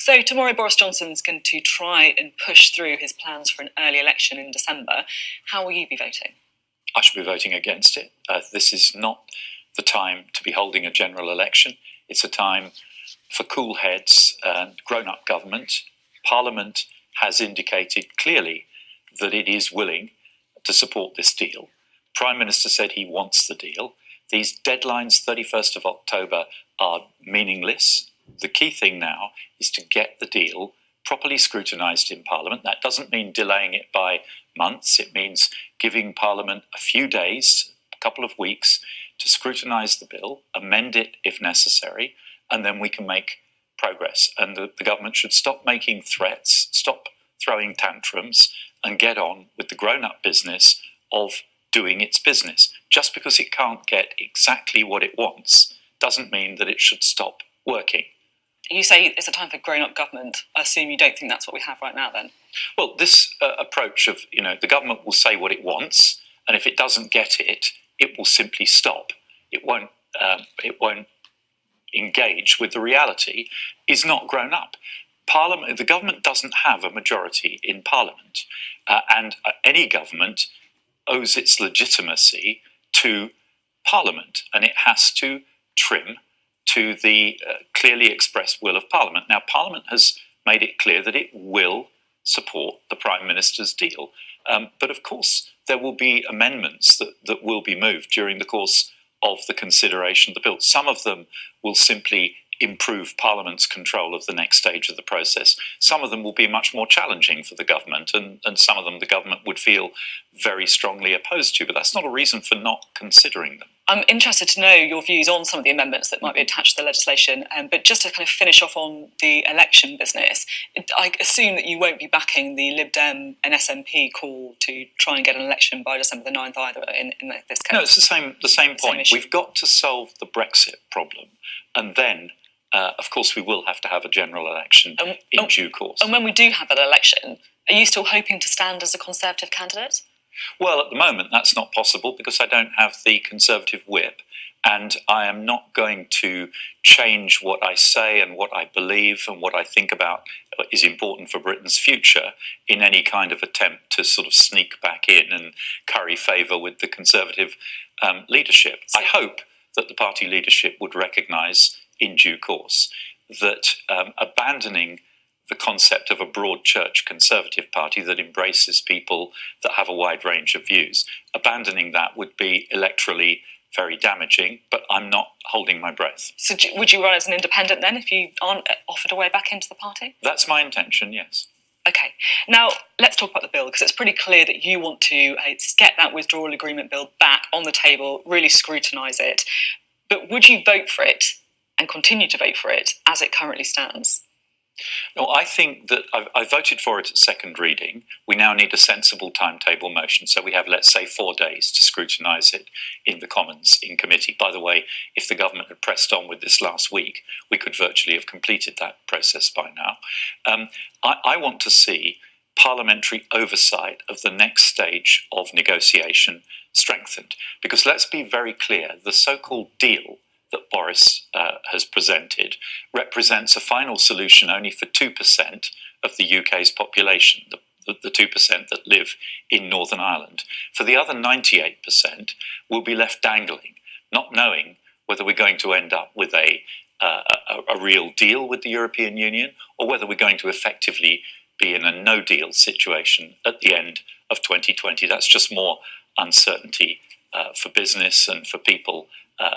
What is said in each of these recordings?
So tomorrow Boris Johnson's going to try and push through his plans for an early election in December. How will you be voting? I should be voting against it. This is not the time to be holding a general election. It's a time for cool heads and grown-up government. Parliament has indicated clearly that it is willing to support this deal. Prime Minister said he wants the deal. These deadlines, 31st of October, are meaningless. The key thing now is to get the deal properly scrutinised in Parliament. That doesn't mean delaying it by months. It means giving Parliament a few days, a couple of weeks, to scrutinise the bill, amend it if necessary, and then we can make progress. And the government should stop making threats, stop throwing tantrums, and get on with the grown-up business of doing its business. Just because it can't get exactly what it wants doesn't mean that it should stop working. You say it's a time for grown-up government. I assume you don't think that's what we have right now then? Well, this approach of, the government will say what it wants, and if it doesn't get it, it will simply stop. It won't engage with the reality, is not grown up. Parliament, the government doesn't have a majority in Parliament, and any government owes its legitimacy to Parliament, and it has to trim to the clearly expressed will of Parliament. Now, Parliament has made it clear that it will support the Prime Minister's deal. But of course, there will be amendments that will be moved during the course of the consideration of the bill. Some of them will simply improve Parliament's control of the next stage of the process. Some of them will be much more challenging for the government, and some of them the government would feel very strongly opposed to, but that's not a reason for not considering them. I'm interested to know your views on some of the amendments that might be attached to the legislation, but just to kind of finish off on the election business, I assume that you won't be backing the Lib Dem and SNP call to try and get an election by December the 9th either in this case. No, it's the same point. We've got to solve the Brexit problem, and then of course, we will have to have a general election in due course. And when we do have that election, are you still hoping to stand as a Conservative candidate? Well, at the moment, that's not possible because I don't have the Conservative whip, and I am not going to change what I say and what I believe and what I think about is important for Britain's future in any kind of attempt to sort of sneak back in and curry favour with the Conservative leadership. I hope that the party leadership would recognise in due course that abandoning the concept of a broad church Conservative party that embraces people that have a wide range of views, abandoning that would be electorally very damaging, but I'm not holding my breath. So would you run as an independent then if you aren't offered a way back into the party? That's my intention, yes. Okay, now let's talk about the bill, because it's pretty clear that you want to get that withdrawal agreement bill back on the table, really scrutinise it. But would you vote for it and continue to vote for it as it currently stands? No, I think that I voted for it at second reading. We now need a sensible timetable motion. So we have, let's say, 4 days to scrutinise it in the Commons in committee. By the way, if the government had pressed on with this last week, we could virtually have completed that process by now. I want to see parliamentary oversight of the next stage of negotiation strengthened. Because let's be very clear, the so-called deal that Boris has presented represents a final solution only for 2% of the UK's population, the 2% that live in Northern Ireland. For the other 98%, we'll be left dangling, not knowing whether we're going to end up with a real deal with the European Union or whether we're going to effectively be in a no-deal situation at the end of 2020. That's just more uncertainty for business and for people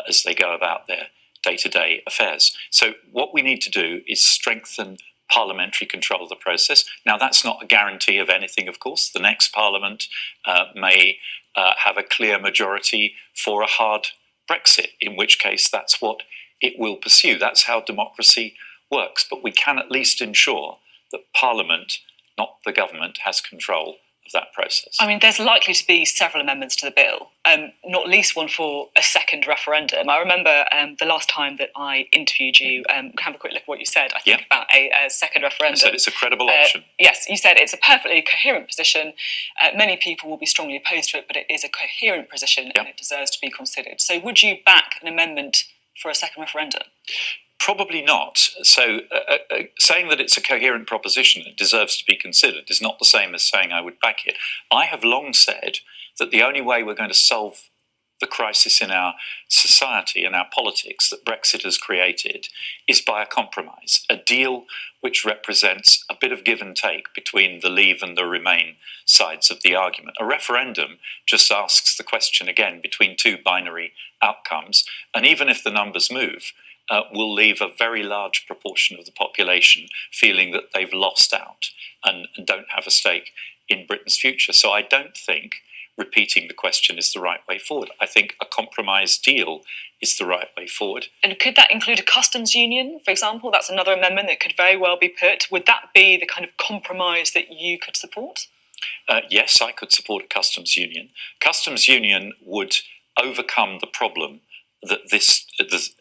as they go about their day-to-day affairs. So what we need to do is strengthen parliamentary control of the process. Now, that's not a guarantee of anything, of course. The next parliament may have a clear majority for a hard Brexit, in which case that's what it will pursue. That's how democracy works. But we can at least ensure that Parliament, not the government, has control of that process. I mean, there's likely to be several amendments to the bill, not least one for a second referendum. I remember the last time that I interviewed you, have a quick look at what you said, I think, about a second referendum. I said it's a credible option. Yes, you said it's a perfectly coherent position. Many people will be strongly opposed to it, but it is a coherent position and it deserves to be considered. So would you back an amendment for a second referendum? Probably not. So saying that it's a coherent proposition that deserves to be considered is not the same as saying I would back it. I have long said that the only way we're going to solve the crisis in our society and our politics that Brexit has created is by a compromise, a deal which represents a bit of give and take between the Leave and the Remain sides of the argument. A referendum just asks the question again between two binary outcomes, and even if the numbers move, will leave a very large proportion of the population feeling that they've lost out and don't have a stake in Britain's future. So I don't think repeating the question is the right way forward. I think a compromise deal is the right way forward. And could that include a customs union, for example? That's another amendment that could very well be put. Would that be the kind of compromise that you could support? Yes, I could support a customs union. Customs union would overcome the problem that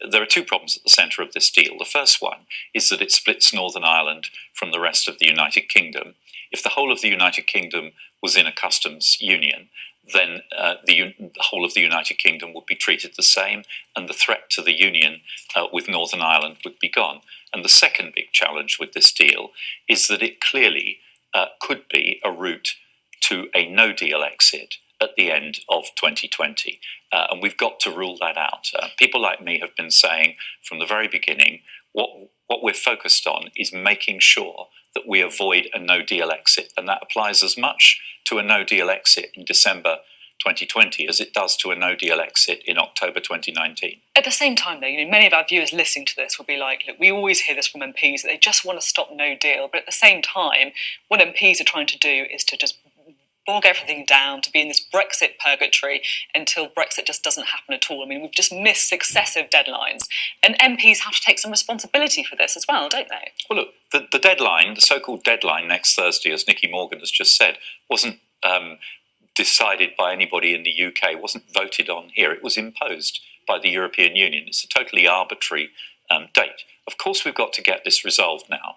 there are two problems at the centre of this deal. The first one is that it splits Northern Ireland from the rest of the United Kingdom. If the whole of the United Kingdom was in a customs union, then the whole of the United Kingdom would be treated the same, and the threat to the union with Northern Ireland would be gone. And the second big challenge with this deal is that it clearly could be a route to a no-deal exit at the end of 2020. And we've got to rule that out. People like me have been saying from the very beginning, what we're focused on is making sure that we avoid a no-deal exit. And that applies as much to a no-deal exit in December 2020 as it does to a no-deal exit in October 2019. At the same time, though, many of our viewers listening to this will be like, look, we always hear this from MPs, that they just want to stop no deal. But at the same time, what MPs are trying to do is to just bog everything down, to be in this Brexit purgatory until Brexit just doesn't happen at all. I mean, we've just missed successive deadlines. And MPs have to take some responsibility for this as well, don't they? Well, look, the deadline, the so-called deadline next Thursday, as Nicky Morgan has just said, wasn't decided by anybody in the UK, wasn't voted on here. It was imposed by the European Union. It's a totally arbitrary date. Of course, we've got to get this resolved now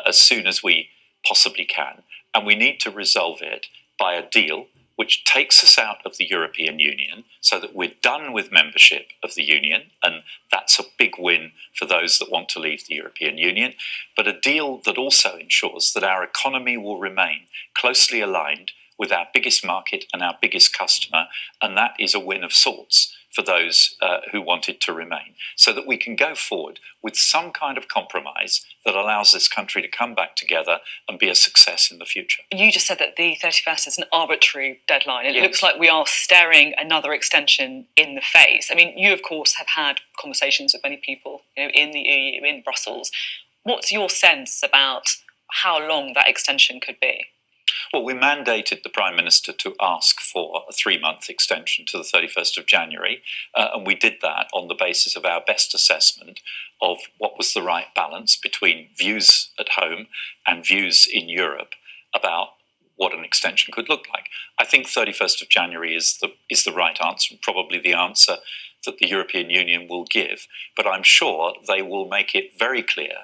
as soon as we possibly can. And we need to resolve it by a deal which takes us out of the European Union so that we're done with membership of the Union, and that's a big win for those that want to leave the European Union, but a deal that also ensures that our economy will remain closely aligned with our biggest market and our biggest customer, and that is a win of sorts for those who want it to remain, so that we can go forward with some kind of compromise that allows this country to come back together and be a success in the future. You just said that the 31st is an arbitrary deadline. It Yes. looks like we are staring another extension in the face. I mean, you, of course, have had conversations with many people in the EU, in Brussels. What's your sense about how long that extension could be? Well, we mandated the Prime Minister to ask for a 3-month extension to the 31st of January, and we did that on the basis of our best assessment of what was the right balance between views at home and views in Europe about what an extension could look like. I think 31st of January is the right answer, and probably the answer that the European Union will give, but I'm sure they will make it very clear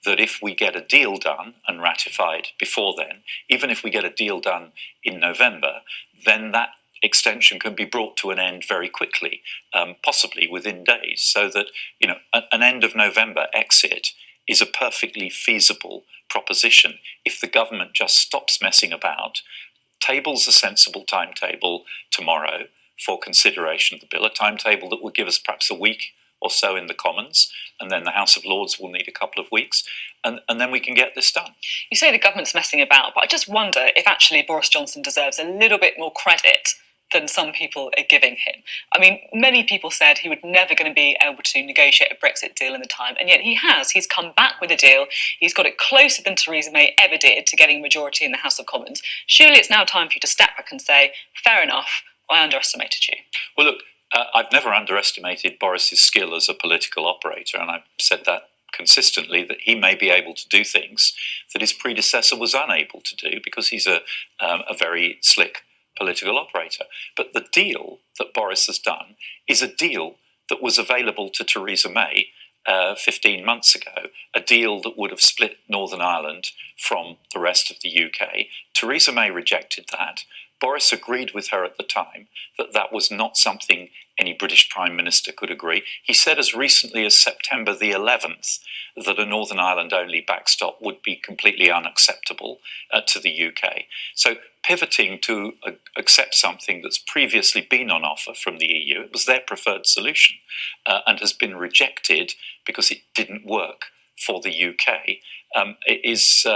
that if we get a deal done and ratified before then, even if we get a deal done in November, then that extension can be brought to an end very quickly, possibly within days, so that an end of November exit is a perfectly feasible proposition if the government just stops messing about, tables a sensible timetable tomorrow for consideration of the bill, a timetable that would give us perhaps a week or so in the Commons, and then the House of Lords will need a couple of weeks, and then we can get this done. You say the government's messing about, but I just wonder if actually Boris Johnson deserves a little bit more credit than some people are giving him. I mean, many people said he was never going to be able to negotiate a Brexit deal in the time, and yet he has. He's come back with a deal. He's got it closer than Theresa May ever did to getting a majority in the House of Commons. Surely it's now time for you to step back and say, fair enough, I underestimated you. Well, look, I've never underestimated Boris's skill as a political operator, and I've said that consistently, that he may be able to do things that his predecessor was unable to do because he's a very slick political operator. But the deal that Boris has done is a deal that was available to Theresa May 15 months ago, a deal that would have split Northern Ireland from the rest of the UK. Theresa May rejected that. Boris agreed with her at the time that that was not something any British Prime Minister could agree. He said as recently as September the 11th that a Northern Ireland-only backstop would be completely unacceptable to the UK. So pivoting to accept something that's previously been on offer from the EU, it was their preferred solution, and has been rejected because it didn't work for the UK, is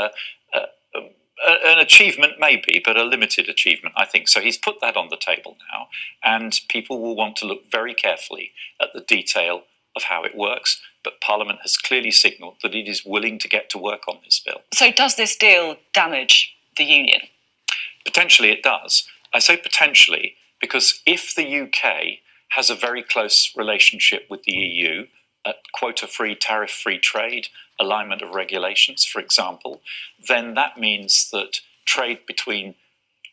an achievement maybe, but a limited achievement, I think. So he's put that on the table now, and people will want to look very carefully at the detail of how it works. But Parliament has clearly signalled that it is willing to get to work on this bill. So does this deal damage the Union? Potentially it does. I say potentially because if the UK has a very close relationship with the EU, quota-free, tariff-free trade, alignment of regulations, for example, then that means that trade between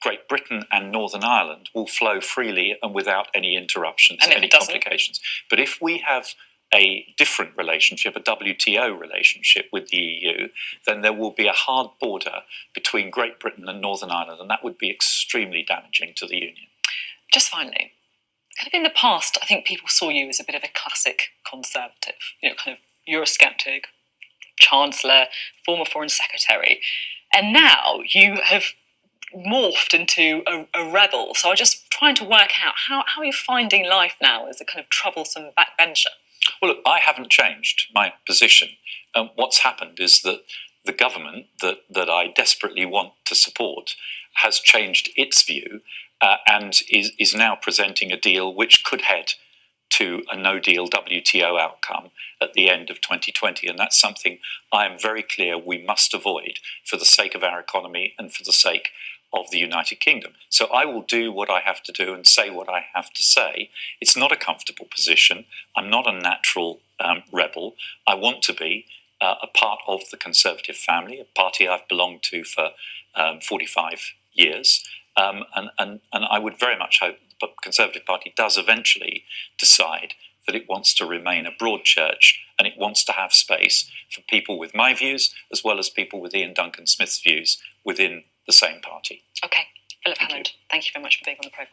Great Britain and Northern Ireland will flow freely and without any interruptions, any complications. But if we have a different relationship, a WTO relationship with the EU, then there will be a hard border between Great Britain and Northern Ireland, and that would be extremely damaging to the Union. Just finally, kind of in the past, I think people saw you as a bit of a classic Conservative, kind of Eurosceptic, Chancellor, former Foreign Secretary, and now you have morphed into a rebel. So I'm just trying to work out how are you finding life now as a kind of troublesome backbencher? Well, look, I haven't changed my position. What's happened is that the government that I desperately want to support has changed its view and is now presenting a deal which could head to a no-deal WTO outcome at the end of 2020. And that's something I am very clear we must avoid for the sake of our economy and for the sake of the United Kingdom. So I will do what I have to do and say what I have to say. It's not a comfortable position. I'm not a natural rebel. I want to be a part of the Conservative family, a party I've belonged to for 45 years. And I would very much hope the Conservative Party does eventually decide that it wants to remain a broad church and it wants to have space for people with my views as well as people with Ian Duncan Smith's views within the same party. Okay, Philip Hammond, thank you very much for being on the programme.